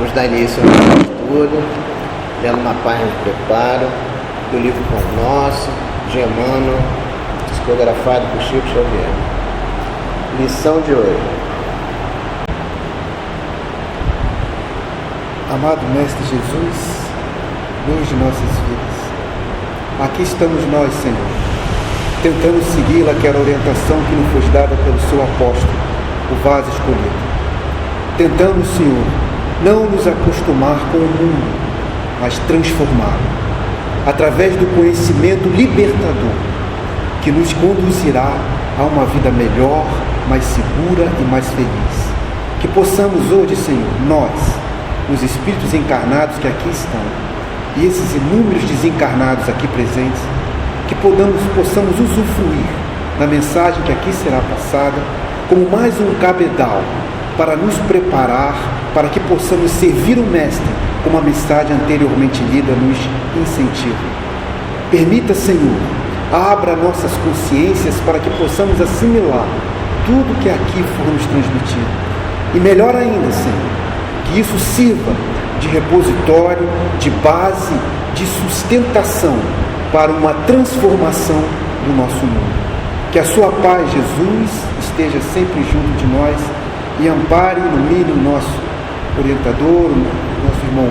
Vamos dar início ao nosso estudo, lendo uma página de preparo do livro Pão Nosso, de Emmanuel, psicografado por Chico Xavier. Lição de hoje. Amado Mestre Jesus, luz de nossas vidas, aqui estamos nós, Senhor, tentando seguir aquela orientação que nos foi dada pelo seu apóstolo, o vaso escolhido. Tentando, Senhor, não nos acostumar com o mundo, mas transformá-lo, através do conhecimento libertador, que nos conduzirá a uma vida melhor, mais segura e mais feliz. Que possamos hoje, Senhor, nós, os espíritos encarnados que aqui estão, e esses inúmeros desencarnados aqui presentes, que possamos usufruir da mensagem que aqui será passada, como mais um cabedal, para nos preparar, para que possamos servir o Mestre, como a mensagem anteriormente lida nos incentiva. Permita, Senhor, abra nossas consciências para que possamos assimilar tudo que aqui for nos transmitido. E melhor ainda, Senhor, que isso sirva de repositório, de base, de sustentação para uma transformação do nosso mundo. Que a sua paz, Jesus, esteja sempre junto de nós e ampare e ilumine o nosso orientador, o nosso irmão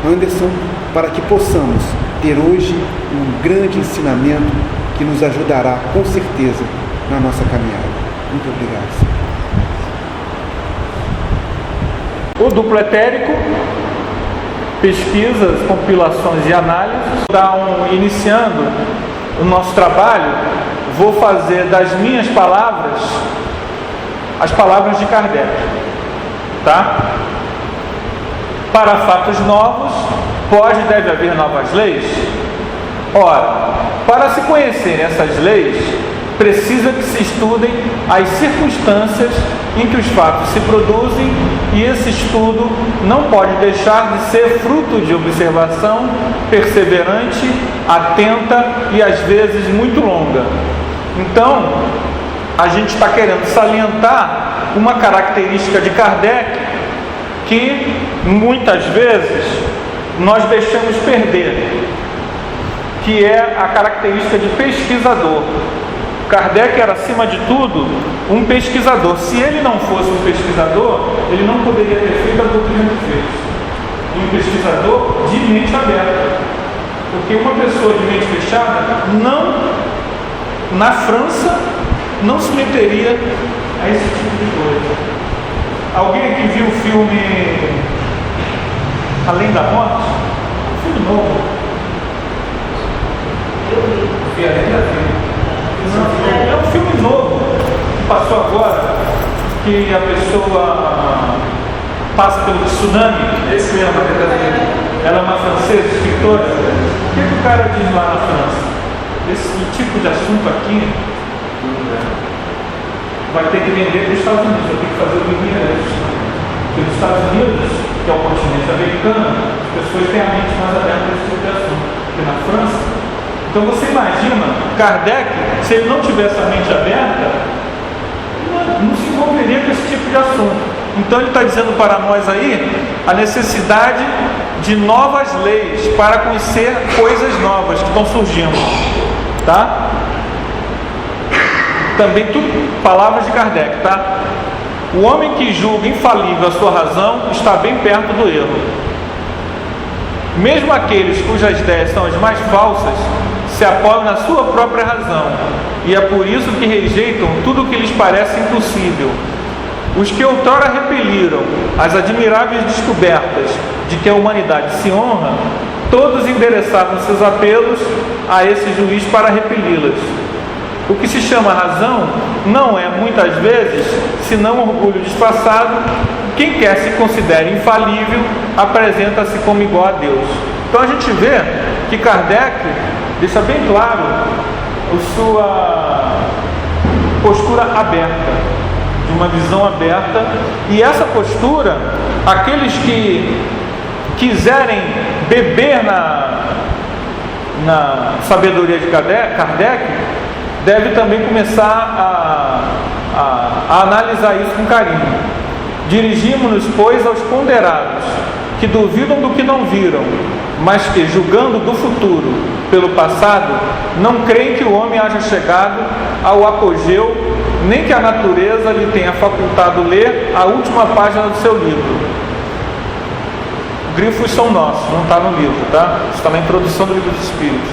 Anderson, para que possamos ter hoje um grande ensinamento que nos ajudará, com certeza, na nossa caminhada. Muito obrigado, Senhor. O duplo etérico, pesquisas, compilações e análises. Iniciando o nosso trabalho, vou fazer das minhas palavras as palavras de Kardec, tá? Para fatos novos, pode e deve haver novas leis? Ora, para se conhecerem essas leis, precisa que se estudem as circunstâncias em que os fatos se produzem, e esse estudo não pode deixar de ser fruto de observação perseverante, atenta e às vezes muito longa. Então, a gente está querendo salientar uma característica de Kardec que muitas vezes nós deixamos perder, que é a característica de pesquisador. Kardec era, acima de tudo, um pesquisador. Se ele não fosse um pesquisador, ele não poderia ter feito a doutrina que fez. Um pesquisador de mente aberta. Porque uma pessoa de mente fechada, na França, não se meteria a esse tipo de coisa. Alguém aqui viu o filme Além da Morte? Um filme novo. Eu vi Além da Vida. É um filme novo que passou agora, que a pessoa passa pelo tsunami. Esse mesmo, ela é uma francesa, escritora. O que o cara diz lá na França? Esse tipo de assunto aqui vai ter que vender para os Estados Unidos, vai ter que fazer o imigrante. Porque nos Estados Unidos, que é o continente americano, as pessoas têm a mente mais aberta a esse tipo de assunto. Porque na França, então você imagina, Kardec, se ele não tivesse a mente aberta, não se envolveria com esse tipo de assunto. Então ele está dizendo para nós aí a necessidade de novas leis para conhecer coisas novas que estão surgindo, tá? Também tudo palavras de Kardec, tá? O homem que julga infalível a sua razão está bem perto do erro. Mesmo aqueles cujas ideias são as mais falsas se apoiam na sua própria razão, e é por isso que rejeitam tudo o que lhes parece impossível. Os que outrora repeliram as admiráveis descobertas de que a humanidade se honra, todos endereçavam seus apelos a esse juiz para repeli-las. O que se chama razão não é, muitas vezes, senão orgulho disfarçado. Quem quer se considere infalível apresenta-se como igual a Deus. Então a gente vê que Kardec deixa bem claro a sua postura aberta, de uma visão aberta, e essa postura, aqueles que quiserem beber na sabedoria de Kardec, deve também começar a analisar isso com carinho. Dirigimos-nos, pois, aos ponderados, que duvidam do que não viram, mas que, julgando do futuro pelo passado, não creem que o homem haja chegado ao apogeu, nem que a natureza lhe tenha facultado ler a última página do seu livro. Grifos são nossos, não está no livro, tá? Está na introdução do Livro dos Espíritos.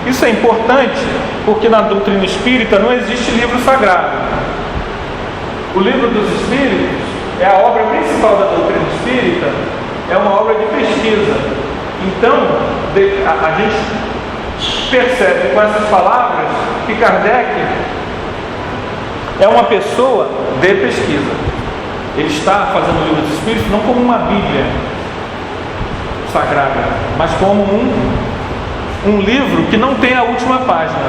Isso é importante porque na doutrina espírita não existe livro sagrado. O Livro dos Espíritos é a obra principal da doutrina espírita, é uma obra de pesquisa. Então, a gente percebe com essas palavras que Kardec é uma pessoa de pesquisa. Ele está fazendo o Livro dos Espíritos não como uma Bíblia sagrada, mas como um livro que não tem a última página.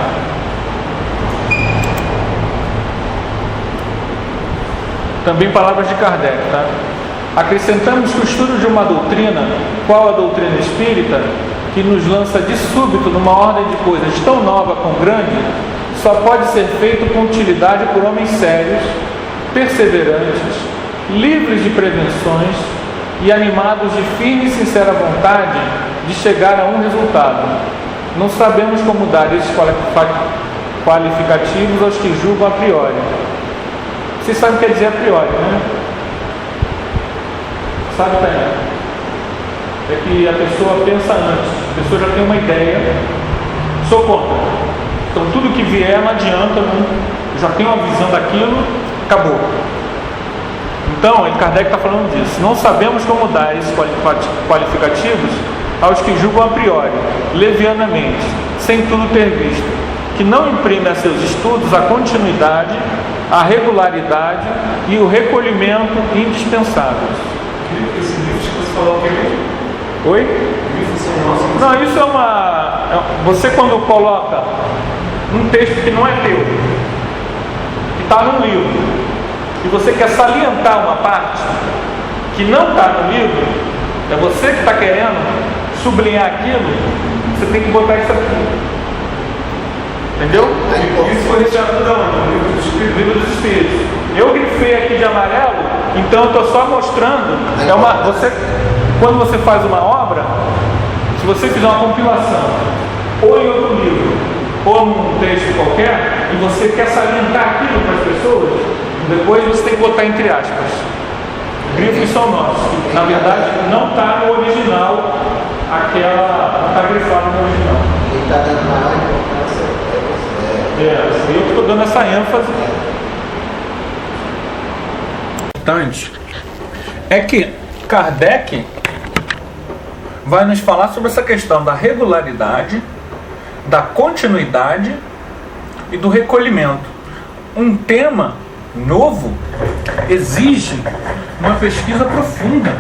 Também palavras de Kardec, tá? Acrescentamos que o estudo de uma doutrina, qual a doutrina espírita, que nos lança de súbito numa ordem de coisas tão nova como grande, só pode ser feito com utilidade por homens sérios, perseverantes, livres de prevenções e animados de firme e sincera vontade de chegar a um resultado. Não sabemos como dar esses qualificativos aos que julgam a priori. Vocês sabem o que quer dizer a priori, né? Sabe, Tânia? É que a pessoa pensa antes, a pessoa já tem uma ideia, sou contra. Então tudo que vier não adianta, já tem uma visão daquilo, acabou. Então, Kardec está falando disso. Não sabemos como dar esses qualificativos aos que julgam a priori, levianamente, sem tudo ter visto, que não imprimem a seus estudos a continuidade, a regularidade e o recolhimento indispensáveis. Esse livro que você falou aqui? Oi? Não, isso é uma... Você quando coloca um texto que não é teu, que está num livro, e você quer salientar uma parte que não está no livro, é você que está querendo sublinhar aquilo, você tem que botar isso aqui. Entendeu? Isso foi retirado da Livro dos Espíritos. Eu grifei aqui de amarelo, então eu estou só mostrando. Quando você faz uma obra, se você fizer uma compilação, ou em outro livro, ou num texto qualquer, e você quer salientar aquilo para as pessoas, depois você tem que botar entre aspas. Grifos são nossos. Na verdade, não está no original, não está grifado no original. Ele está dando maior importância. Eu que estou dando essa ênfase. Importante é que Kardec vai nos falar sobre essa questão da regularidade, da continuidade e do recolhimento. Um tema novo exige uma pesquisa profunda,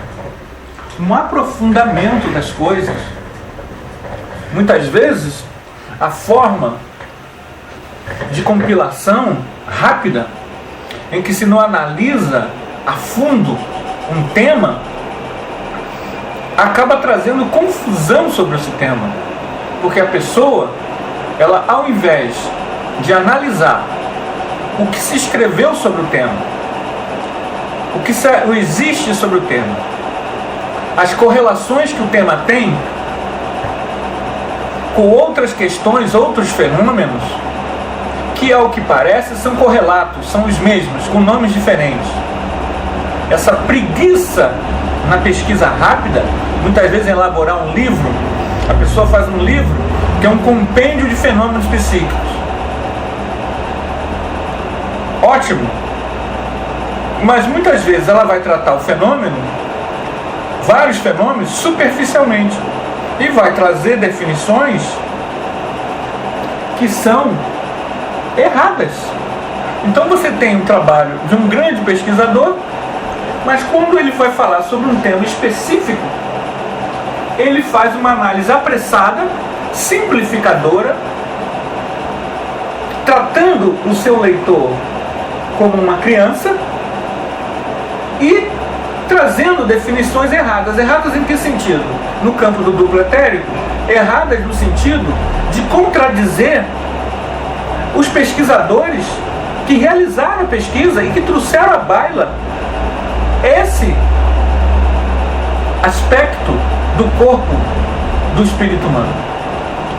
um aprofundamento das coisas. Muitas vezes, a forma de compilação rápida, em que se não analisa a fundo um tema, acaba trazendo confusão sobre esse tema, porque a pessoa, ela, ao invés de analisar o que se escreveu sobre o tema, o que existe sobre o tema, as correlações que o tema tem com outras questões, outros fenômenos, que ao que parece são correlatos, são os mesmos, com nomes diferentes. Essa preguiça na pesquisa rápida, muitas vezes em elaborar um livro, a pessoa faz um livro que é um compêndio de fenômenos psíquicos. Ótimo, mas muitas vezes ela vai tratar o fenômeno, vários fenômenos, superficialmente, e vai trazer definições que são erradas. Então você tem um trabalho de um grande pesquisador, mas quando ele vai falar sobre um tema específico, ele faz uma análise apressada, simplificadora, tratando o seu leitor como uma criança e trazendo definições erradas. Erradas em que sentido? No campo do duplo etérico, erradas no sentido de contradizer os pesquisadores que realizaram a pesquisa e que trouxeram à baila aspecto do corpo do espírito humano,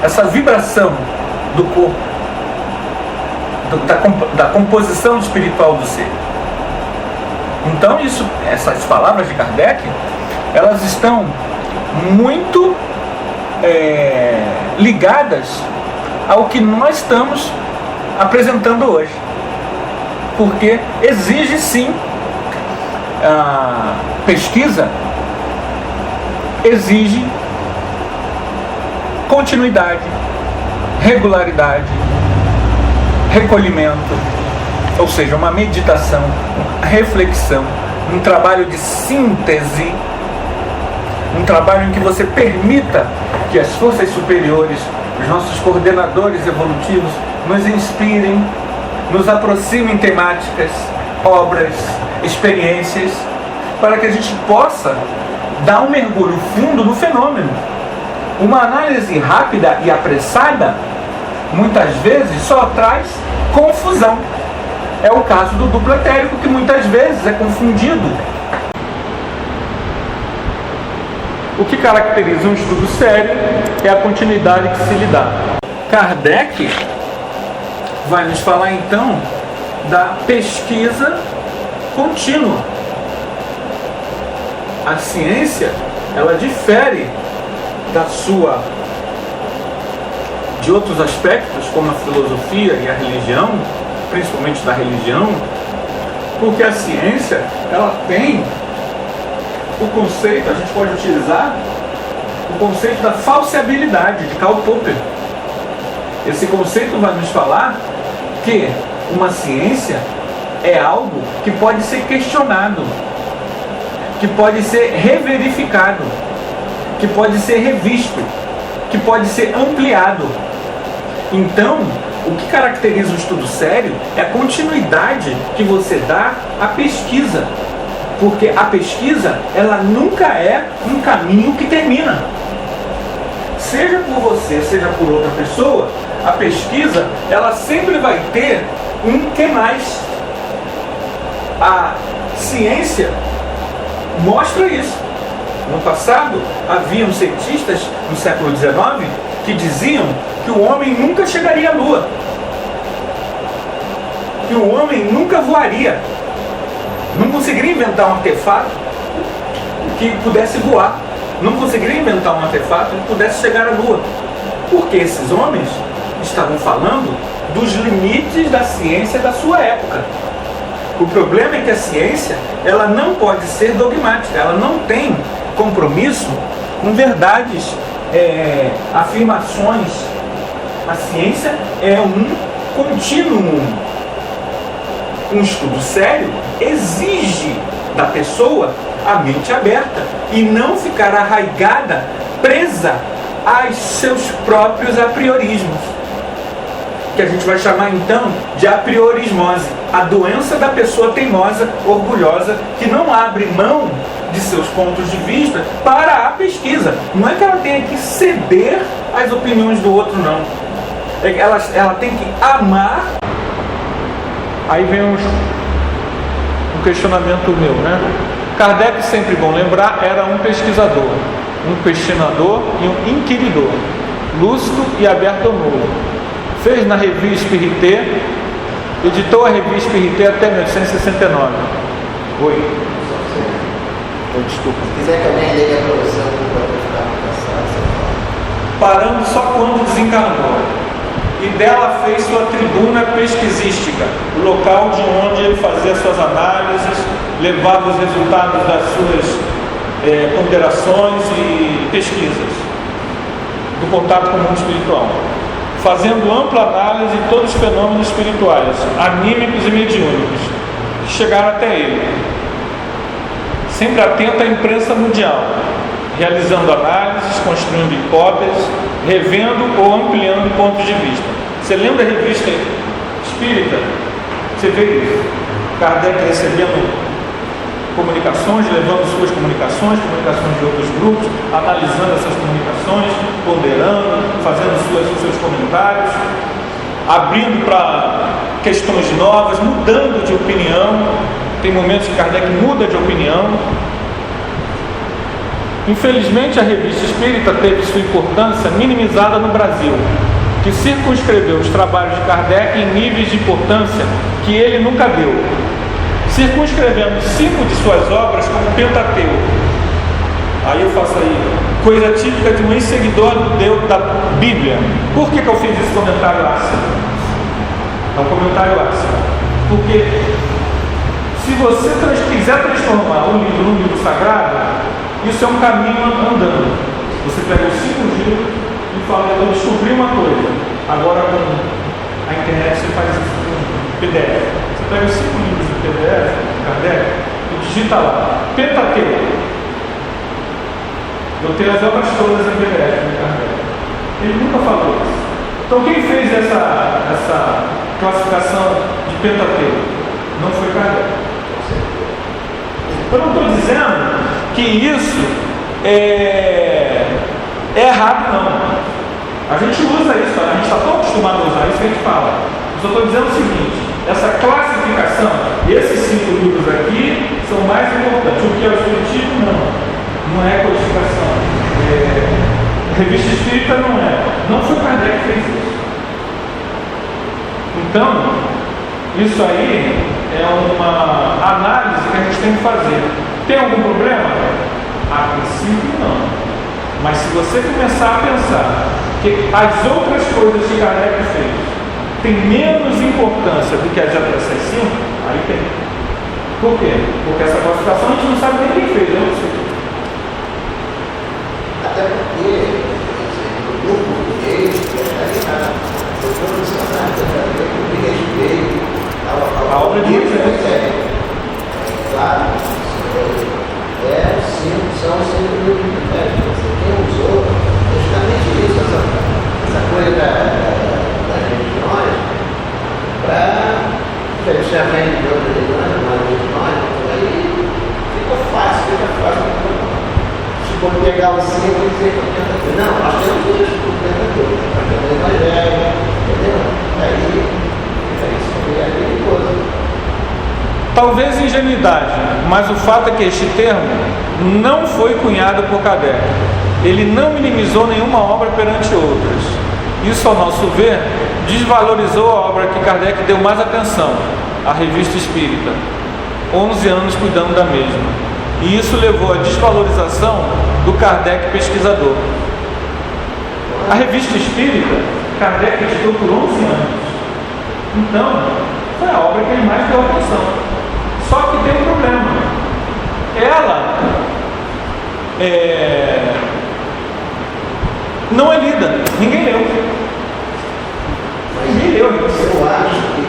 essa vibração do corpo, da composição espiritual do ser. Então essas palavras de Kardec, elas estão muito ligadas ao que nós estamos apresentando hoje, porque exige sim a pesquisa, exige continuidade, regularidade, recolhimento, ou seja, uma meditação, uma reflexão, um trabalho de síntese, um trabalho em que você permita que as forças superiores, os nossos coordenadores evolutivos, nos inspirem, nos aproximem temáticas, obras, experiências, para que a gente possa dar um mergulho fundo no fenômeno. Uma análise rápida e apressada, muitas vezes, só traz confusão. É o caso do duplo etérico, que muitas vezes é confundido. O que caracteriza um estudo sério é a continuidade que se lhe dá. Kardec vai nos falar então da pesquisa contínua. A ciência, ela difere de outros aspectos, como a filosofia e a religião, principalmente da religião, porque a ciência, ela tem o conceito, a gente pode utilizar o conceito da falseabilidade de Karl Popper. Esse conceito vai nos falar que uma ciência é algo que pode ser questionado, que pode ser reverificado, que pode ser revisto, que pode ser ampliado. Então, o que caracteriza o estudo sério é a continuidade que você dá à pesquisa, porque a pesquisa, ela nunca é um caminho que termina. Seja por você, seja por outra pessoa, a pesquisa, ela sempre vai ter um que mais. A ciência mostra isso. No passado, haviam cientistas no século XIX que diziam que o homem nunca chegaria à Lua, que o homem nunca voaria, não conseguiria inventar um artefato que pudesse voar, não conseguiria inventar um artefato que pudesse chegar à Lua, porque esses homens estavam falando dos limites da ciência da sua época. O problema é que a ciência, ela não pode ser dogmática, ela não tem compromisso com verdades, afirmações. A ciência é um contínuo. Um estudo sério exige da pessoa a mente aberta e não ficar arraigada, presa aos seus próprios apriorismos, que a gente vai chamar então de apriorismose, a doença da pessoa teimosa, orgulhosa, que não abre mão de seus pontos de vista para a pesquisa. Não é que ela tenha que ceder às opiniões do outro, não. É que ela tem que amar. Aí vem um questionamento meu, né? Kardec, sempre bom lembrar, era um pesquisador, um questionador e um inquiridor, lúcido e aberto ao novo. Fez na Revue Spirité, editou a Revue Spirité até 1869. Oi. Desculpa. Se quiser que alguém leia a profissão, pode ficar passado. Parando só quando desencarnou. E dela fez sua tribuna pesquisística, o local de onde ele fazia suas análises, levava os resultados das suas ponderações e pesquisas, do contato com o mundo espiritual, fazendo ampla análise de todos os fenômenos espirituais, anímicos e mediúnicos, que chegaram até ele, sempre atento à imprensa mundial, realizando análises, construindo hipóteses, revendo ou ampliando pontos de vista. Você lembra a revista Espírita? Você vê isso. Kardec recebendo comunicações, levando suas comunicações de outros grupos, analisando essas comunicações, ponderando, fazendo seus comentários, abrindo para questões novas, mudando de opinião. Tem momentos que Kardec muda de opinião. Infelizmente, a Revista Espírita teve sua importância minimizada no Brasil, que circunscreveu os trabalhos de Kardec em níveis de importância que ele nunca deu, circunscrevendo 5 de suas obras como Pentateuco. Aí eu faço aí, coisa típica de um ex-seguidor da Bíblia. Por que eu fiz esse comentário ácido? É um comentário ácido. Porque se você quiser transformar um livro num livro sagrado, isso é um caminho andando. Você pega os 5 livros e fala, eu descobri uma coisa. Agora com a internet você faz isso com PDF. Você pega os 5 livros de PDF, Kardec, e digita lá, Pentateuco. Eu tenho as obras todas em PDF de Kardec. Ele nunca falou isso. Então quem fez essa classificação de Pentateuco? Não foi Kardec. Eu não estou dizendo que isso é errado, não. A gente usa isso, a gente está tão acostumado a usar isso que a gente fala. Eu só estou dizendo o seguinte, essa classificação, esses 5 livros aqui são mais importantes. O que é o Espiritismo? Não é codificação. Revista Espírita não é. Não foi Kardec que fez isso. Então, isso aí é uma análise que a gente tem que fazer. Tem algum problema? A princípio não. Mas se você começar a pensar que as outras coisas que Kardec fez têm menos importância do que as outras 5, aí tem. Por quê? Porque essa classificação a gente não sabe nem quem fez, eu não sei. Até porque o grupo português está ligado. Eu estou mencionando também o que respeito a obra de Moisés. Claro, são os 5 livros de Moisés. Você quem usou justamente isso, essa coisa das religiões, para diferenciamento de outras religiões, aí fica fácil. Vou pegar o 5 e dizer que eu tenho. Não, nós temos isso, nós temos o Evangelho, entendeu? Aí é perigoso. Talvez ingenuidade, mas o fato é que este termo não foi cunhado por Kardec. Ele não minimizou nenhuma obra perante outras. Isso, ao nosso ver, desvalorizou a obra que Kardec deu mais atenção, a Revista Espírita. 11 anos cuidando da mesma. E isso levou à desvalorização do Kardec pesquisador. A Revista Espírita, Kardec editou por 11 anos. Então, foi a obra que ele mais deu atenção. Só que tem um problema. Ela não é lida. Ninguém leu. Ninguém leu. Eu acho que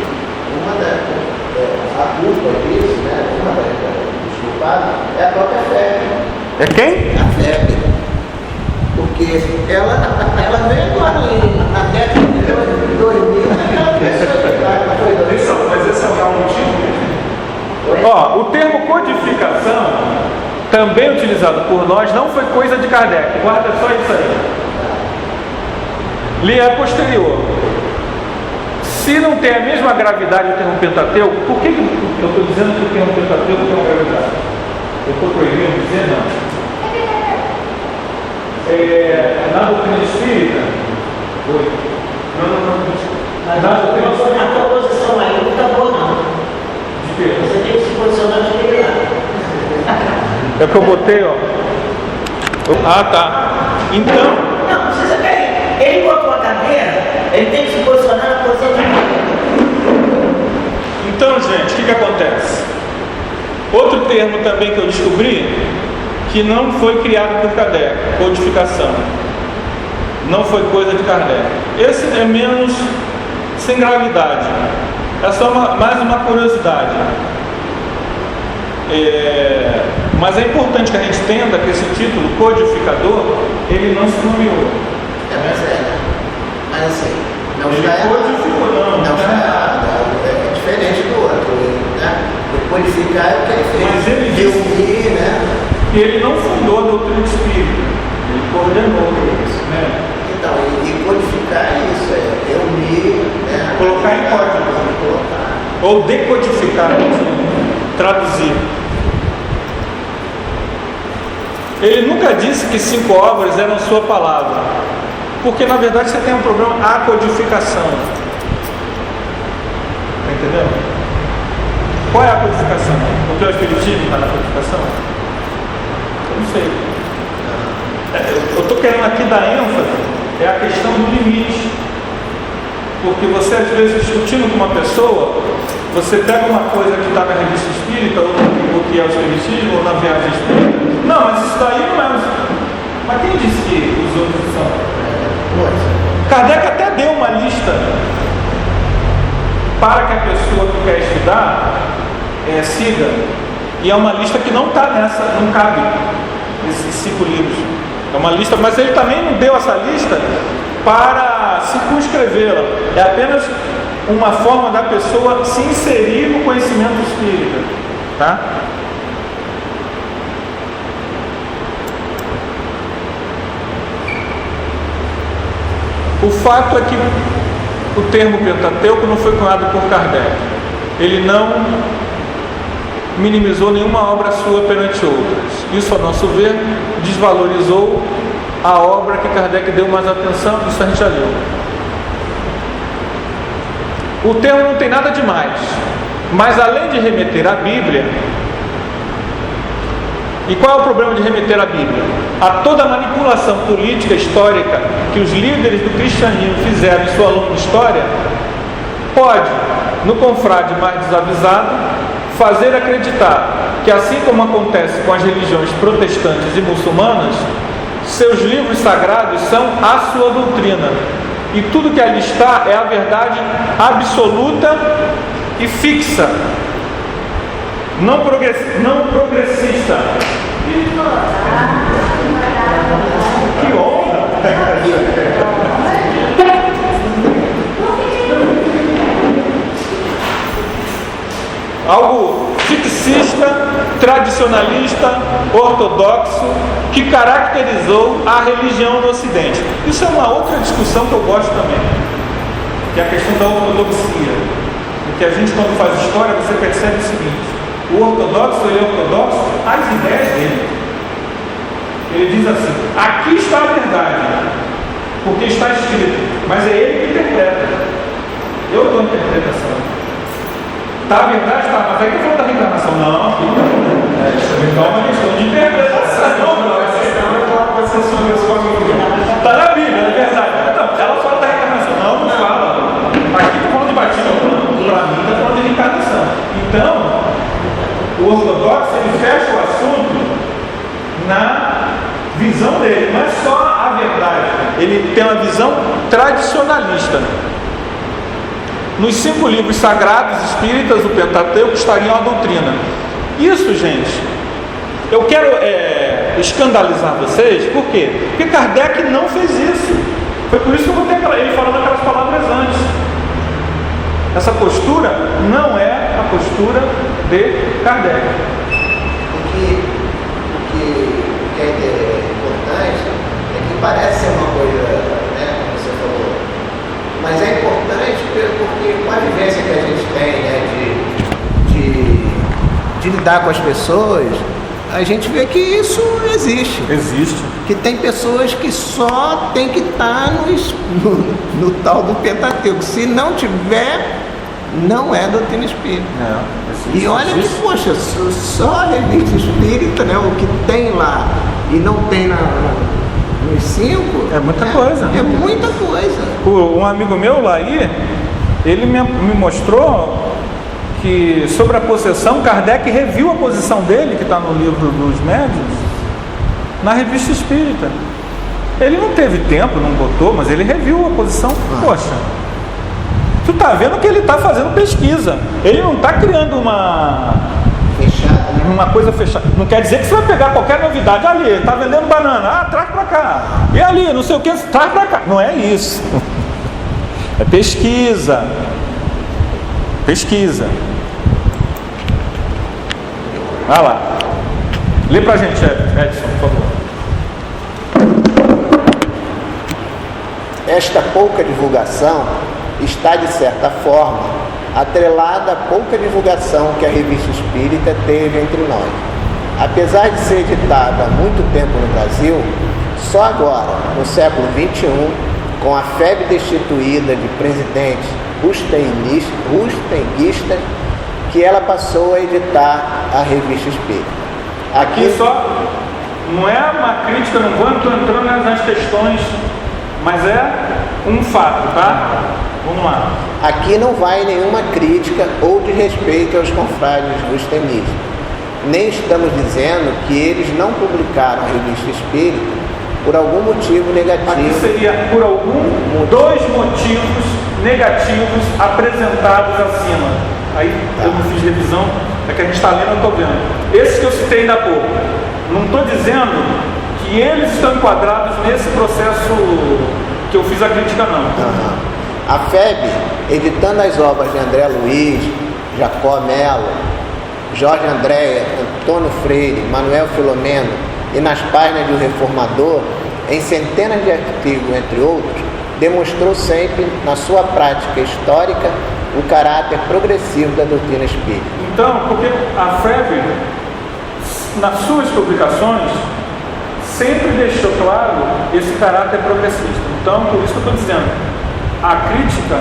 a culpa disso, né? É a própria fé. É quem? A fé. Porque ela veio agora na década de 2000, mas esse é o motivo? Ó, o termo codificação, também utilizado por nós, não foi coisa de Kardec. Guarda só isso aí. Lhe é posterior. Se não tem a mesma gravidade o termo Pentateuco, por que eu estou dizendo que o termo Pentateuco tem uma gravidade? Eu estou proibindo dizer não. Na doutrina espírita, na doutrina espírita. A tua posição aí não está boa, não. De quê? Você tem que se posicionar naquele lado. É que eu botei, ó. Ah, tá. Então. Não, precisa cair. Ele botou a cadeira, ele tem que se posicionar na posição dele. Então, gente, o que acontece? Outro termo também que eu descobri, que não foi criado por Kardec, codificação. Não foi coisa de Kardec. Esse é menos sem gravidade. É só mais uma curiosidade. Mas é importante que a gente entenda que esse título, codificador, ele não se nomeou. Mas assim, não ele está errado. codificou, não Está errado. É diferente do outro. Né? Codificar é o que ele fez. Mas ele disse unir, né? que ele não fundou a doutrina espírita. Ele coordenou isso, né? Então, e codificar é isso, é unir, né? Colocar em código. Ou decodificar, traduzir. Ele nunca disse que 5 obras eram sua palavra, porque na verdade você tem um problema, a codificação. Está entendendo? Qual é a codificação? O teu espiritismo está na codificação? Eu não sei. Eu estou querendo aqui dar ênfase, é a questão do limite. Porque você às vezes discutindo com uma pessoa, você pega uma coisa que está na revista espírita, ou no que é o espiritismo, ou na viagem espírita. Não, mas isso daí não é. Mas quem disse que os outros são? Kardec até deu uma lista para que a pessoa que quer estudar siga. E é uma lista que não está nessa, não cabe esses 5 livros. É uma lista, mas ele também não deu essa lista para circunscrevê-la. É apenas uma forma da pessoa se inserir no conhecimento espírita, tá? O fato é que o termo Pentateuco não foi cunhado por Kardec. Ele não minimizou nenhuma obra sua perante outras. Isso, a nosso ver, desvalorizou a obra que Kardec deu mais atenção. Isso a gente já leu. O termo não tem nada demais, mas além de remeter à Bíblia, e qual é o problema de remeter à Bíblia? A toda a manipulação política histórica que os líderes do cristianismo fizeram em sua longa história, pode, no confrade mais desavisado, fazer acreditar que, assim como acontece com as religiões protestantes e muçulmanas, seus livros sagrados são a sua doutrina, e tudo que ali está é a verdade absoluta e fixa, não progressista. Que honra! Algo fixista, tradicionalista, ortodoxo, que caracterizou a religião no Ocidente. Isso é uma outra discussão que eu gosto também, que é a questão da ortodoxia. Porque a gente, quando faz história, você percebe o seguinte: o ortodoxo, ele é ortodoxo às ideias dele. Ele diz assim: aqui está a verdade, porque está escrito, mas é ele que interpreta. Eu dou a interpretação. Tá, a verdade está, mas aí que falou da reencarnação? Não, aqui não. É uma questão de interpretação. Está na Bíblia, é verdade. Não, ela fala da reencarnação. Não, não fala. Aqui está falando de batismo, para mim está falando de reencarnação. Então, o ortodoxo, ele fecha o assunto na visão dele, não é só a verdade. Ele tem uma visão tradicionalista. Nos 5 livros sagrados espíritas, o Pentateuco, estaria a doutrina. Isso, gente, eu quero escandalizar vocês. Por quê? Porque Kardec não fez isso. Foi por isso que eu botei ele falando aquelas palavras antes. Essa postura não é a postura de Kardec. O que é importante é que parece ser uma coisa, né, como você falou, mas é importante porque com a vivência que a gente tem, né, de lidar com as pessoas, a gente vê que isso existe. Existe. Que tem pessoas que só tem que estar no tal do Pentateuco. Se não tiver, não é doutrina espírita. E olha que, poxa, só a revista espírita, né, o que tem lá e não tem nos 5... É muita coisa. É muita coisa. Um amigo meu lá aí, ele me mostrou que sobre a possessão, Kardec reviu a posição dele, que está no livro dos médiuns, na revista espírita. Ele não teve tempo, não botou, mas ele reviu a posição. Poxa, tu tá vendo que ele está fazendo pesquisa. Ele não está criando uma coisa fechada. Não quer dizer que você vai pegar qualquer novidade. Ali, está vendendo banana, traz para cá. E ali, não sei o que, traz para cá. Não é isso. É pesquisa. Pesquisa. Vai lá. Lê pra gente, Edson, por favor. Esta pouca divulgação está, de certa forma, atrelada à pouca divulgação que a revista espírita teve entre nós. Apesar de ser editado há muito tempo no Brasil, só agora, no século XXI, com a FEB destituída de presidentes rustenguistas, que ela passou a editar a Revista Espírita. Aqui só, não é uma crítica, não vou entrando nas questões, mas é um fato, tá? Vamos lá. Aqui não vai nenhuma crítica ou desrespeito aos confrades rustenguistas. Nem estamos dizendo que eles não publicaram a Revista Espírita por algum motivo negativo. Aqui seria por dois motivos negativos apresentados acima. Aí eu não fiz revisão, é que a gente está lendo, eu estou vendo. Esses que eu citei ainda há pouco. Não estou dizendo que eles estão enquadrados nesse processo que eu fiz a crítica, não. A FEB, editando as obras de André Luiz, Jacó Melo, Jorge Andréa, Antônio Freire, Manuel Filomeno e nas páginas de O Reformador, em centenas de artigos, entre outros, demonstrou sempre, na sua prática histórica, o caráter progressivo da doutrina espírita. Então, porque a FEB, nas suas publicações, sempre deixou claro esse caráter progressista. Então, por isso que eu estou dizendo, a crítica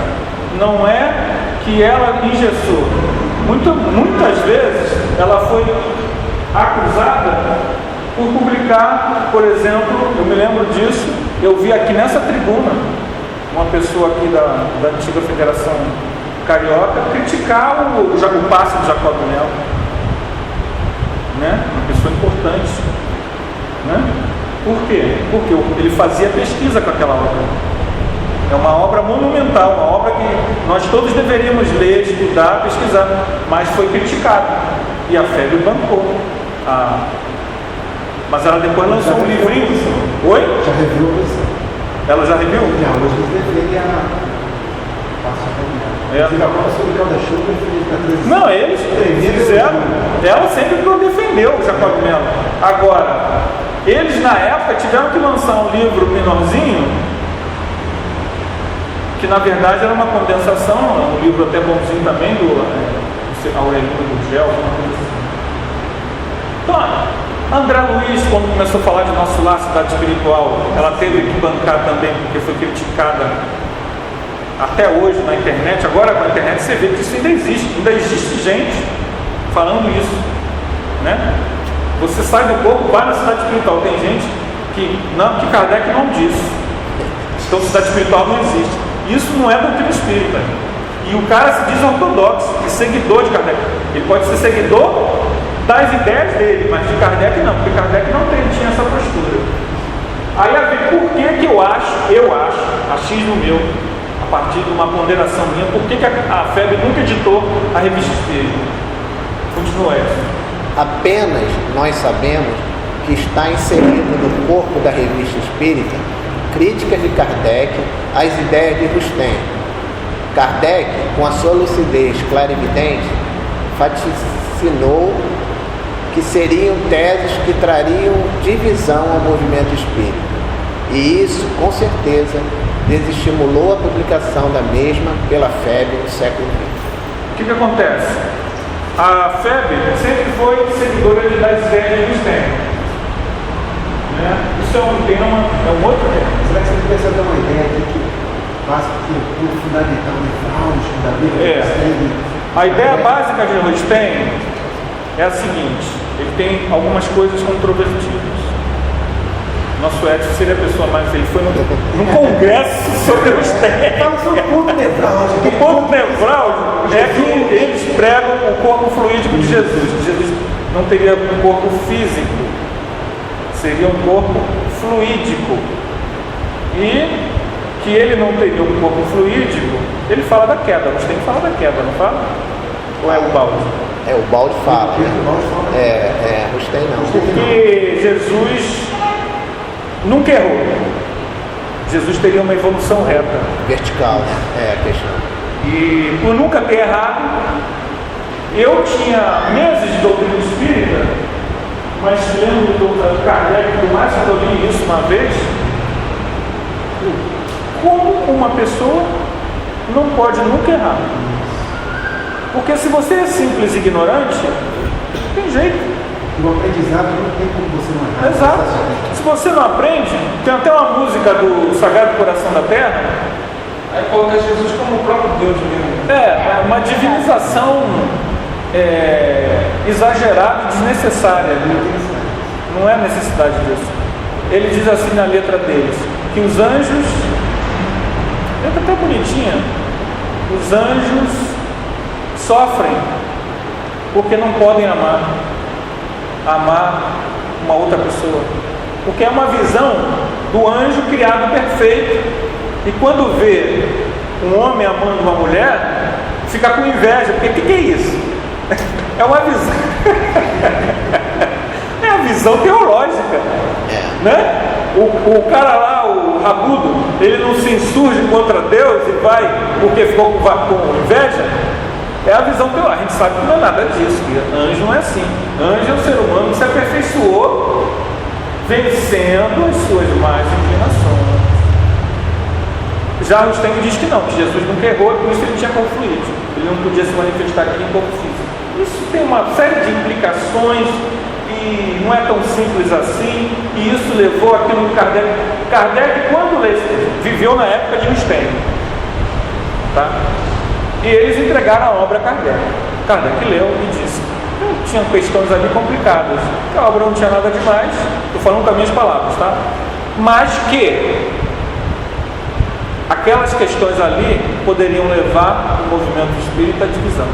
não é que ela engessou. Muitas vezes ela foi acusada por publicar, por exemplo, eu me lembro disso, eu vi aqui nessa tribuna uma pessoa aqui da antiga Federação Carioca criticar o passe de Jacó do Melo, né? Uma pessoa importante, né? Por quê? Porque ele fazia pesquisa com aquela obra. É uma obra monumental, uma obra que nós todos deveríamos ler, estudar, pesquisar, mas foi criticado. E a FEB bancou. Mas ela depois lançou um livrinho. Oi? Já reviu a posição. Ela já reviu? Já, hoje eles defendem a Não, eles fizeram. Ela sempre defendeu o Jacó de Melo. Agora, eles na época tiveram que lançar um livro menorzinho, que na verdade era uma condensação, um livro até bonzinho também, do Aurelino Gugel, alguma coisa assim. Então, André Luiz, quando começou a falar de Nosso Lar, Cidade Espiritual, ela teve que bancar também, porque foi criticada até hoje na internet. Agora na internet você vê que isso ainda existe gente falando isso, né? Você sai do corpo, vai na cidade espiritual, tem gente que Kardec não disse, então cidade espiritual não existe. Isso não é doutrina espírita. E o cara se diz ortodoxo, e seguidor de Kardec. Ele pode ser seguidor das ideias dele, mas de Kardec não, porque Kardec não tinha essa postura. Aí a ver por que eu acho, achismo meu, a partir de uma ponderação minha, por que a FEB nunca editou a Revista Espírita? Continua essa. Apenas nós sabemos que está inserido no corpo da Revista Espírita críticas de Kardec às ideias de Rustem. Kardec, com a sua lucidez clarividente, vaticinou que seriam teses que trariam divisão ao movimento espírita. E isso, com certeza, desestimulou a publicação da mesma pela FEB no século XX. O que acontece? A FEB sempre foi seguidora das ideias de Rustem. Isso é um outro tema. Será que você precisa dar uma ideia de que básico que o fundamental nefrálgico da Bíblia? A ideia básica de Rustem é a seguinte: ele tem algumas coisas controvertidas. Nosso Edson seria a pessoa mais. Ele foi num congresso sobre Rustem. O ponto nevrálgico. O ponto nevrálgico é que eles pregam o corpo fluídico de Jesus. Que Jesus não teria um corpo físico, seria um corpo fluídico. E que ele não teria um corpo fluídico, ele fala da queda. Você tem que falar da queda, não fala? Ou é o Balde? O Balde fala. Rustem não. Porque Jesus nunca errou. Jesus teria uma evolução reta. Vertical, né? É a questão. E por nunca ter errado, eu tinha meses de doutrina espírita, mas lendo do Kardec e tudo mais, quando eu li isso uma vez, como uma pessoa não pode nunca errar? Porque se você é simples e ignorante, não tem jeito. O aprendizado não tem como você não errar. Exato. Se você não aprende, tem até uma música do Sagrado Coração da Terra. Aí coloca Jesus como o próprio Deus mesmo. É, uma divinização exagerada e desnecessária. Não é necessidade disso. Ele diz assim na letra deles, que os anjos, letra até bonitinha, os anjos sofrem porque não podem amar uma outra pessoa. Porque é uma visão do anjo criado perfeito. E quando vê um homem amando uma mulher, fica com inveja. Porque o que é isso? É uma visão. É a visão teológica. Né? O cara lá, o rabudo, ele não se insurge contra Deus e vai porque ficou com inveja. É a visão teológica. A gente sabe que não é nada disso. Que anjo não é assim. Anjo é um ser humano que se aperfeiçoou vencendo as suas más inclinações. Já Rustemo diz que não, que Jesus nunca errou, por isso ele tinha confluído. Ele não podia se manifestar aqui em corpo físico. Isso tem uma série de implicações e não é tão simples assim. E isso levou aquilo que Kardec. Kardec, quando viveu na época de Rustemo, tá? E eles entregaram a obra a Kardec. Kardec leu e disse: tinham questões ali complicadas, que a obra não tinha nada demais, estou falando com as minhas palavras, tá? Mas que aquelas questões ali poderiam levar o movimento espírita à divisão.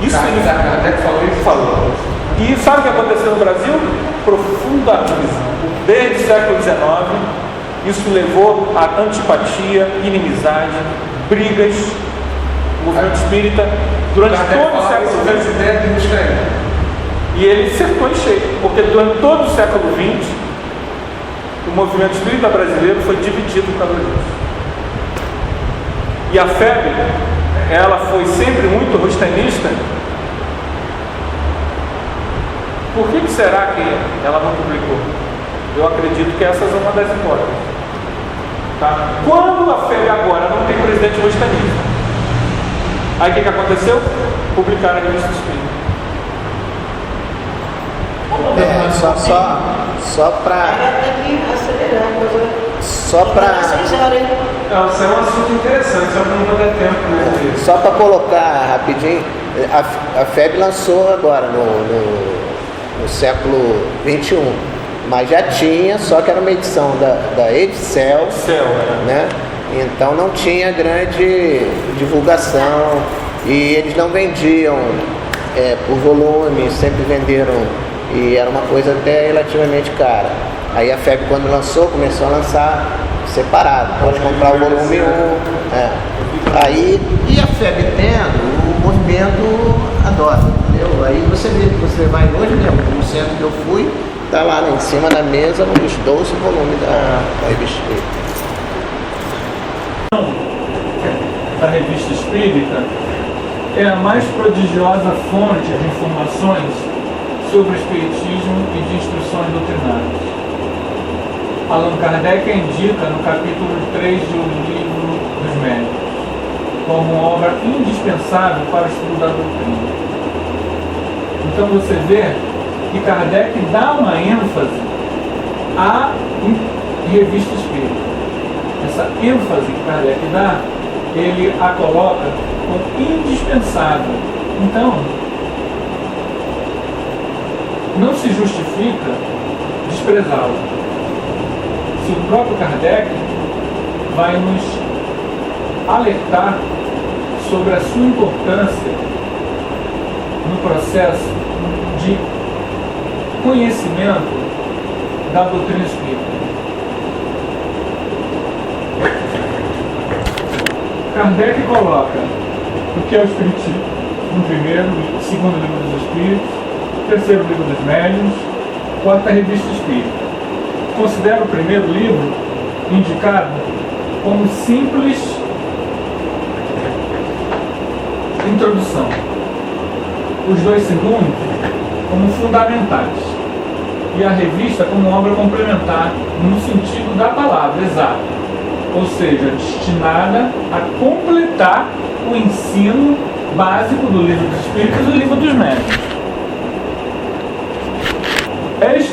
Isso Kardec falou isso? Falou. E sabe o que aconteceu no Brasil? Profunda divisão. Desde o século XIX, isso levou a antipatia, inimizade, brigas. O movimento espírita, durante todo o século XX, e ele acertou em cheio, porque durante todo o século XX, o movimento espírita brasileiro foi dividido por causa disso. E a FEB, ela foi sempre muito rustemista. Por que será que ela não publicou? Eu acredito que essa é uma das hipóteses. Tá? Quando a FEB agora não tem presidente rustemista, aí o que aconteceu? Publicaram a revista espírita. Só para. Só para. Isso é um assunto interessante, só que não vai dar tempo, né? Só para colocar rapidinho, a FEB lançou agora no século XXI, mas já tinha, só que era uma edição da Edicel, né? Então não tinha grande divulgação e eles não vendiam por volume, sempre venderam e era uma coisa até relativamente cara. Aí a FEB, quando lançou, começou a lançar separado, pode comprar o volume 1. Aí, e a FEB tendo, o movimento adora, entendeu? Aí você vê que você vai hoje mesmo, no centro que eu fui, tá lá em cima da mesa os 12 volumes da revista espírita. Da revista espírita é a mais prodigiosa fonte de informações sobre o espiritismo e de instruções doutrinárias. Allan Kardec indica no capítulo 3 do Livro dos Médiuns como obra indispensável para o estudo da doutrina. Então você vê que Kardec dá uma ênfase à revista espírita. Essa ênfase que Kardec dá, ele a coloca como indispensável. Então, não se justifica desprezá-lo. Se o próprio Kardec vai nos alertar sobre a sua importância no processo de conhecimento da doutrina espírita. Kardec coloca o que é o Espiritismo no primeiro, segundo livro dos Espíritos, terceiro livro dos Médiuns, quarta revista espírita. Considera o primeiro livro indicado como simples introdução. Os dois segundos como fundamentais. E a revista como obra complementar no sentido da palavra exata. Ou seja, destinada a completar o ensino básico do livro dos Espíritos e do livro dos Médiuns.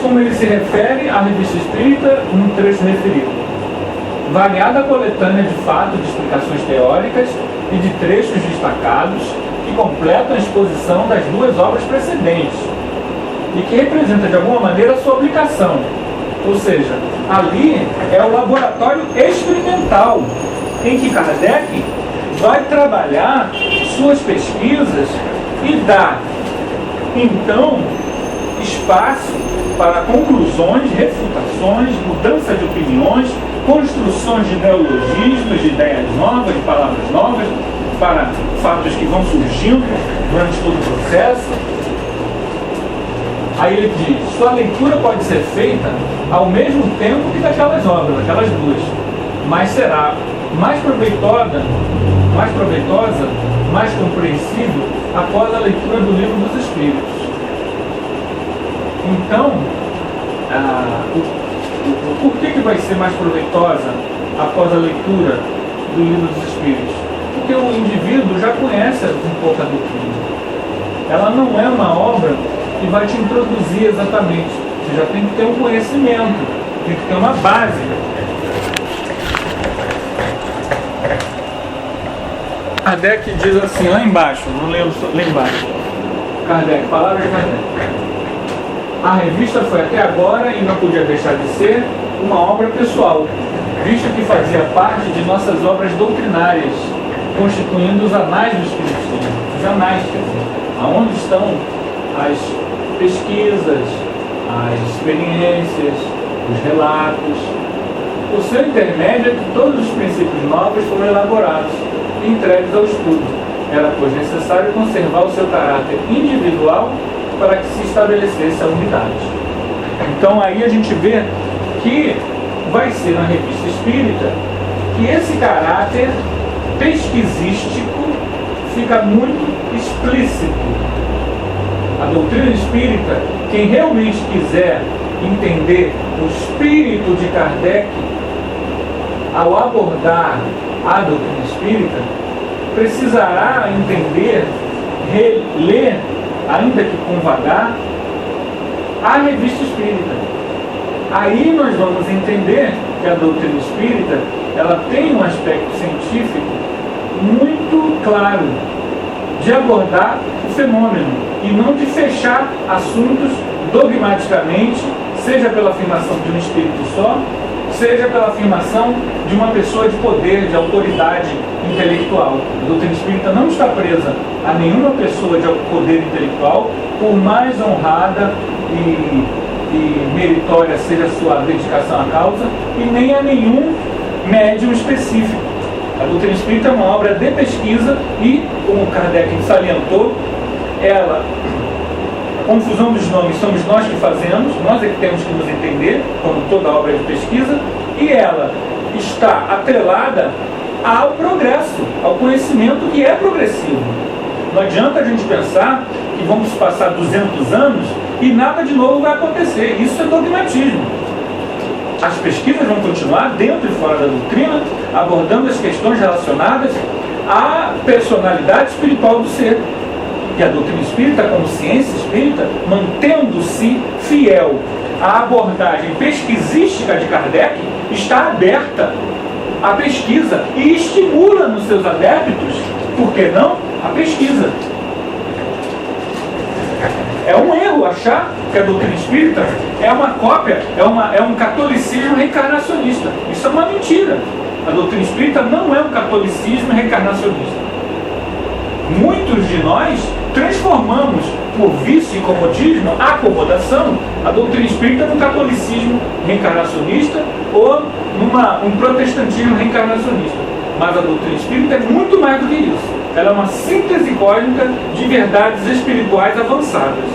como ele se refere à Revista Espírita num trecho referido. Variada coletânea de fatos, de explicações teóricas e de trechos destacados que completam a exposição das duas obras precedentes e que representa de alguma maneira a sua aplicação. Ou seja, ali é o laboratório experimental em que Kardec vai trabalhar suas pesquisas e dá, então, espaço para conclusões, refutações, mudança de opiniões, construções de neologismos, de ideias novas, de palavras novas, para fatos que vão surgindo durante todo o processo. Aí ele diz, sua leitura pode ser feita ao mesmo tempo que daquelas obras, aquelas duas, mas será mais proveitosa, mais compreensível após a leitura do Livro dos Espíritos. Então, por que vai ser mais proveitosa após a leitura do Livro dos Espíritos? Porque o indivíduo já conhece um pouco a doutrina. Ela não é uma obra que vai te introduzir exatamente. Você já tem que ter um conhecimento, tem que ter uma base. Kardec diz assim, lá embaixo, não lembro, lá embaixo. Kardec, palavras de Kardec. A revista foi até agora, e não podia deixar de ser, uma obra pessoal, visto que fazia parte de nossas obras doutrinárias, constituindo os anais do Espiritismo. Os anais, quer dizer, aonde estão as pesquisas, as experiências, os relatos. O seu intermédio é que todos os princípios novos foram elaborados e entregues ao estudo. Era, pois, necessário conservar o seu caráter individual para que se estabelecesse a unidade. Então aí a gente vê que vai ser na Revista Espírita que esse caráter pesquisístico fica muito explícito. A doutrina espírita, quem realmente quiser entender o espírito de Kardec, ao abordar a doutrina espírita, precisará entender, reler, ainda que com vagar, a Revista Espírita. Aí nós vamos entender que a doutrina espírita ela tem um aspecto científico muito claro de abordar o fenômeno e não de fechar assuntos dogmaticamente, seja pela afirmação de um espírito só, seja pela afirmação de uma pessoa de poder, de autoridade intelectual. A doutrina espírita não está presa a nenhuma pessoa de poder intelectual, por mais honrada e meritória seja a sua dedicação à causa, e nem a nenhum médium específico. A doutrina espírita é uma obra de pesquisa e, como Kardec salientou, ela, a confusão dos nomes somos nós que fazemos, nós é que temos que nos entender, como toda obra de pesquisa, e ela está atrelada ao progresso, ao conhecimento que é progressivo. Não adianta a gente pensar que vamos passar 200 anos e nada de novo vai acontecer. Isso é dogmatismo. As pesquisas vão continuar dentro e fora da doutrina, abordando as questões relacionadas à personalidade espiritual do ser. E a doutrina espírita, como ciência espírita, mantendo-se fiel à abordagem pesquisística de Kardec, está aberta à pesquisa e estimula nos seus adeptos, por que não, a pesquisa. É um erro achar que a doutrina espírita é uma cópia, é um catolicismo reencarnacionista. Isso é uma mentira. A doutrina espírita não é um catolicismo reencarnacionista. Muitos de nós transformamos, por vício e comodismo, acomodação, a doutrina espírita num catolicismo reencarnacionista ou num protestantismo reencarnacionista. Mas a doutrina espírita é muito mais do que isso. Ela é uma síntese cósmica de verdades espirituais avançadas.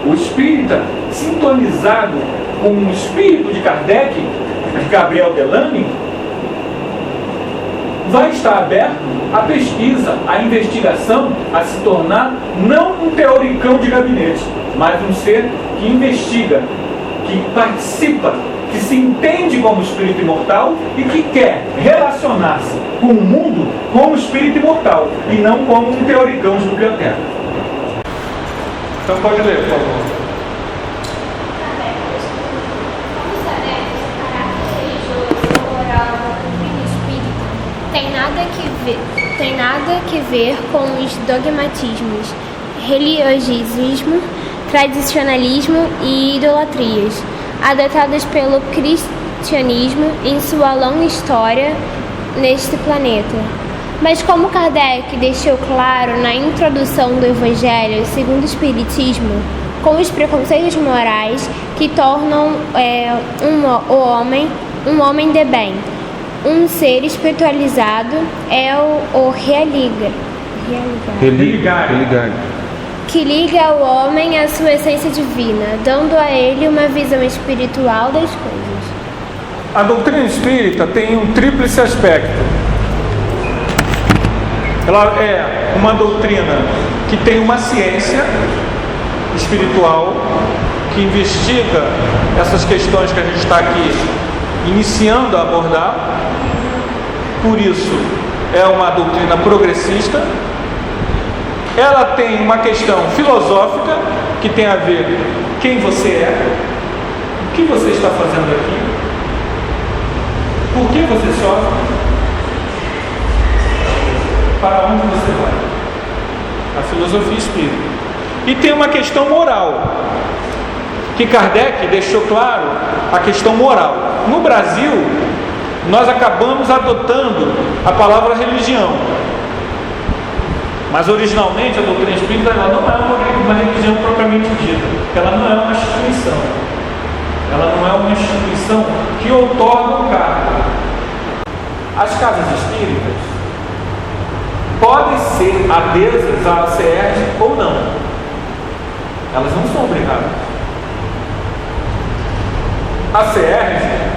O espírita, sintonizado com o espírito de Kardec, de Gabriel Bellamy, vai estar aberto à pesquisa, à investigação, a se tornar não um teoricão de gabinete, mas um ser que investiga, que participa, que se entende como espírito imortal e que quer relacionar-se com o mundo como espírito imortal e não como um teoricão de biblioteca. Então pode ler, por favor. que ver com os dogmatismos, religiosismo, tradicionalismo e idolatrias, adotadas pelo cristianismo em sua longa história neste planeta. Mas como Kardec deixou claro na introdução do Evangelho segundo o Espiritismo, com os preconceitos morais que tornam o homem um homem de bem, um ser espiritualizado é o religar, que liga ao homem à sua essência divina, dando a ele uma visão espiritual das coisas. A doutrina espírita tem um tríplice aspecto. Ela é uma doutrina que tem uma ciência espiritual que investiga essas questões que a gente está aqui iniciando a abordar. Por isso é uma doutrina progressista. Ela tem uma questão filosófica que tem a ver com quem você é, o que você está fazendo aqui, por que você sofre, para onde você vai. A filosofia espírita. E tem uma questão moral, que Kardec deixou claro, a questão moral. No Brasil, nós acabamos adotando a palavra religião. Mas originalmente a doutrina espírita ela não é uma religião propriamente dita. Ela não é uma instituição. Ela não é uma instituição que outorga um cargo. As casas espíritas podem ser adesas à CERJ ou não. Elas não são obrigadas. A CERJ,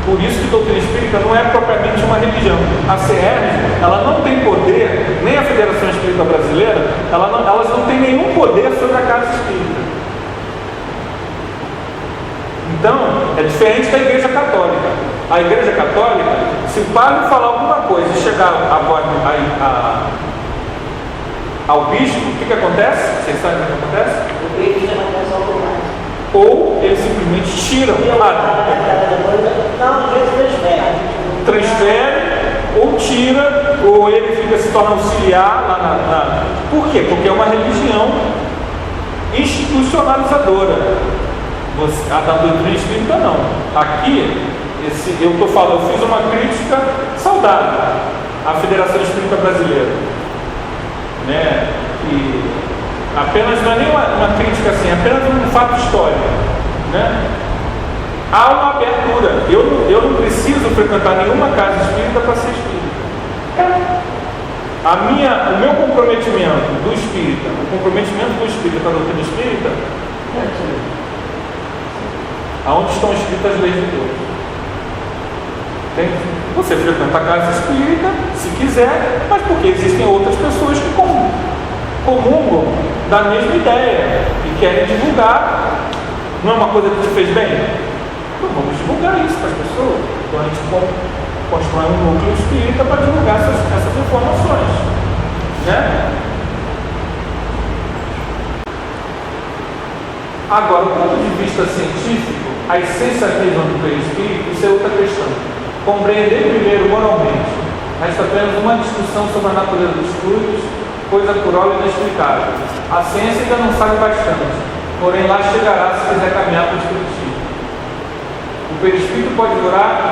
por isso que a doutrina espírita não é propriamente uma religião. A CERJ, ela não tem poder, nem a Federação Espírita Brasileira, elas não têm nenhum poder sobre a casa espírita. Então, é diferente da Igreja Católica. A Igreja Católica, se o padre falar alguma coisa e chegar ao bispo, o que acontece? Vocês sabem o que acontece? O bispo acontece automático. Ou ele simplesmente tira o padre. Não, transfere, ou tira, ou ele se torna auxiliar lá Por quê? Porque é uma religião institucionalizadora. A da doutrina espírita não. Aqui, eu fiz uma crítica saudável à Federação Espírita Brasileira, né? E apenas não é nem uma crítica assim, apenas um fato histórico, né? Há uma abertura. Eu não preciso frequentar nenhuma casa espírita para ser espírita. O meu comprometimento do espírita, o comprometimento do espírita com a doutrina espírita, aonde estão escritas as leis de Deus. Você frequenta a casa espírita, se quiser, mas porque existem outras pessoas que comungam da mesma ideia e querem divulgar. Não é uma coisa que te fez bem? Então vamos divulgar isso para as pessoas. Então a gente constrói um núcleo espírita para divulgar essas informações, né? Agora, do ponto de vista científico, a essência mesma do perispírito, isso é outra questão. Compreender primeiro moralmente. Resta apenas uma discussão sobre a natureza dos fluidos, coisa por óleo inexplicável. A ciência ainda não sabe bastante, porém lá chegará se quiser caminhar para o espiritismo. O perispírito pode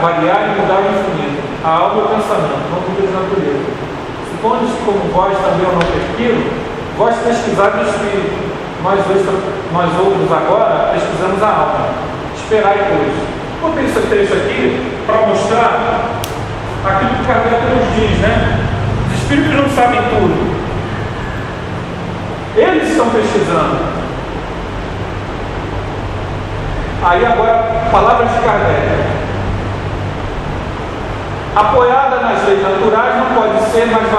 variar e mudar o infinito. A alma e o pensamento, não dúvidas de natureza. Supondes que, como vós também eu não pesquiro, vós pesquisar o espírito. Nós outros agora pesquisamos a alma. Esperai, pois. Botei esse texto aqui para mostrar aquilo que Kardec nos diz, né? Os espíritos não sabem tudo. Eles estão pesquisando. Aí agora, palavras de Kardec. Apoiada nas leis naturais não pode ser mais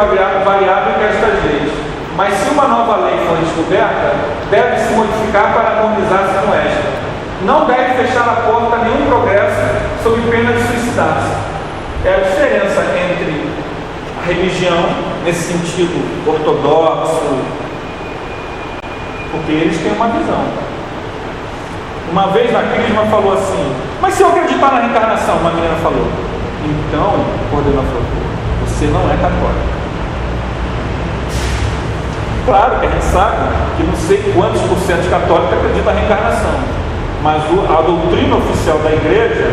variável que estas leis. Mas se uma nova lei for descoberta, deve se modificar para harmonizar-se com esta. Não deve fechar a porta a nenhum progresso sob pena de suicidar-se. É a diferença entre a religião, nesse sentido ortodoxo, porque eles têm uma visão. Uma vez na Crisma falou assim: mas se eu acreditar na reencarnação, uma menina falou. Então, o coordenador falou: você não é católico. Claro que a gente sabe que não sei quantos por cento de católicos acreditam na reencarnação, mas a doutrina oficial da igreja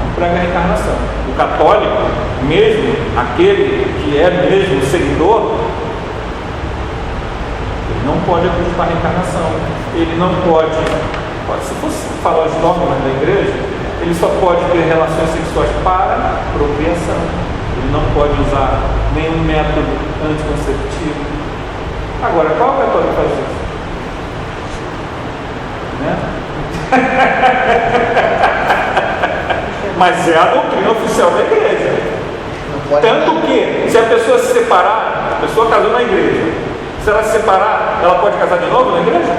não prega a reencarnação. O católico, mesmo aquele que é mesmo seguidor, ele não pode acreditar na reencarnação. Ele não pode, se fosse falar os dogmas da igreja, ele só pode ter relações sexuais para procriação. Ele não pode usar nenhum método anticonceptivo. Agora, qual católico faz isso? Né? Mas é a doutrina oficial da igreja. Tanto que, se a pessoa se separar, a pessoa casou na igreja, se ela se separar, ela pode casar de novo na igreja?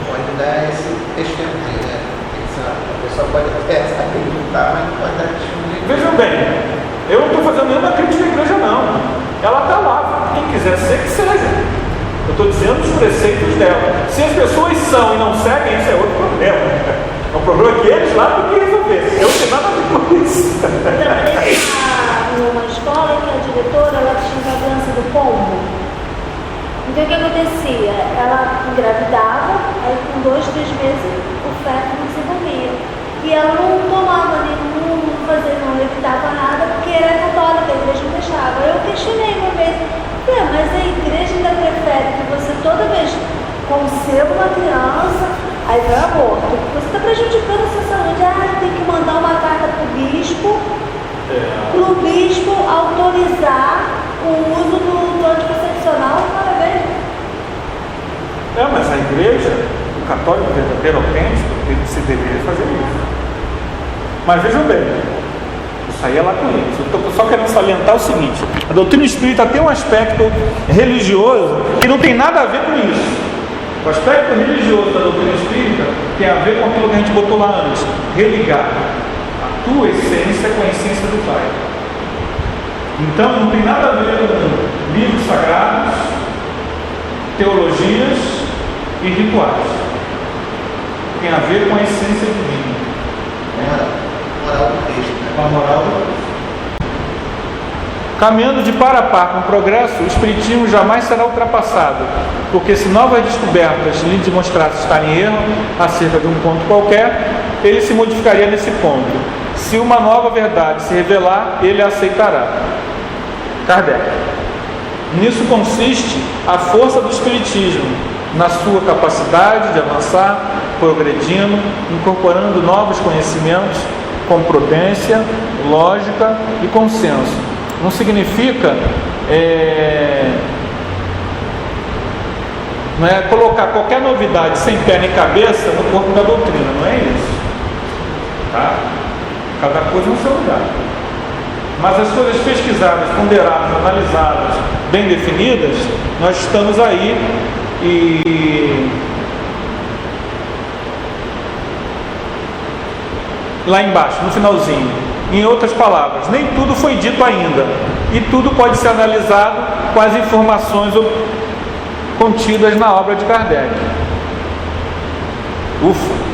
Pode dar esse testemunho, né? A pessoa pode até acreditar, mas não pode dar testemunho. Vejam bem, eu não estou fazendo nenhuma crítica à igreja, não. Ela está lá, quem quiser ser, que seja. Eu estou dizendo os preceitos dela. Se as pessoas são e não seguem, isso é outro problema. É um problema que eles lá têm que resolver. Eu não tenho nada a ver com isso. Eu trabalhei numa escola que a diretora ela tinha a doença do pombo. Então o que acontecia? Ela engravidava, aí com 2, 3 meses o feto não desenvolvia. E ela não tomava nenhum, não evitava nada, porque era católica, a igreja não deixava. Eu questionei uma vez, mas a igreja ainda prefere que você toda vez conceba uma criança, aí vai aborto. Você está prejudicando a sua saúde. Tem que mandar uma carta para o bispo autorizar o uso do anticoncepcional para ver. Mas a igreja, o católico verdadeiro, autêntico, ele se deveria fazer isso. Mas vejam bem, isso aí é lá com eles. Eu estou só querendo salientar o seguinte: a doutrina espírita tem um aspecto religioso que não tem nada a ver com isso. O aspecto religioso da doutrina espírita tem a ver com aquilo que a gente botou lá antes: religar a tua essência com a essência do Pai. Então não tem nada a ver com livros sagrados, teologias e rituais. Tem a ver com a essência divina. Moral do texto, né? Com a moral do texto. Caminhando de par a par com o progresso, o espiritismo jamais será ultrapassado, porque se novas descobertas lhe demonstrassem estar em erro acerca de um ponto qualquer, ele se modificaria nesse ponto. Se uma nova verdade se revelar, ele a aceitará. Kardec. Nisso consiste a força do espiritismo, na sua capacidade de avançar, progredindo, incorporando novos conhecimentos com prudência, lógica e consenso. Não significa não é colocar qualquer novidade sem pé nem cabeça no corpo da doutrina, não é isso, tá? Cada coisa no seu lugar. Mas as coisas pesquisadas, ponderadas, analisadas, bem definidas, nós estamos aí e lá embaixo, no finalzinho. Em outras palavras, nem tudo foi dito ainda, e tudo pode ser analisado com as informações contidas na obra de Kardec. Ufa!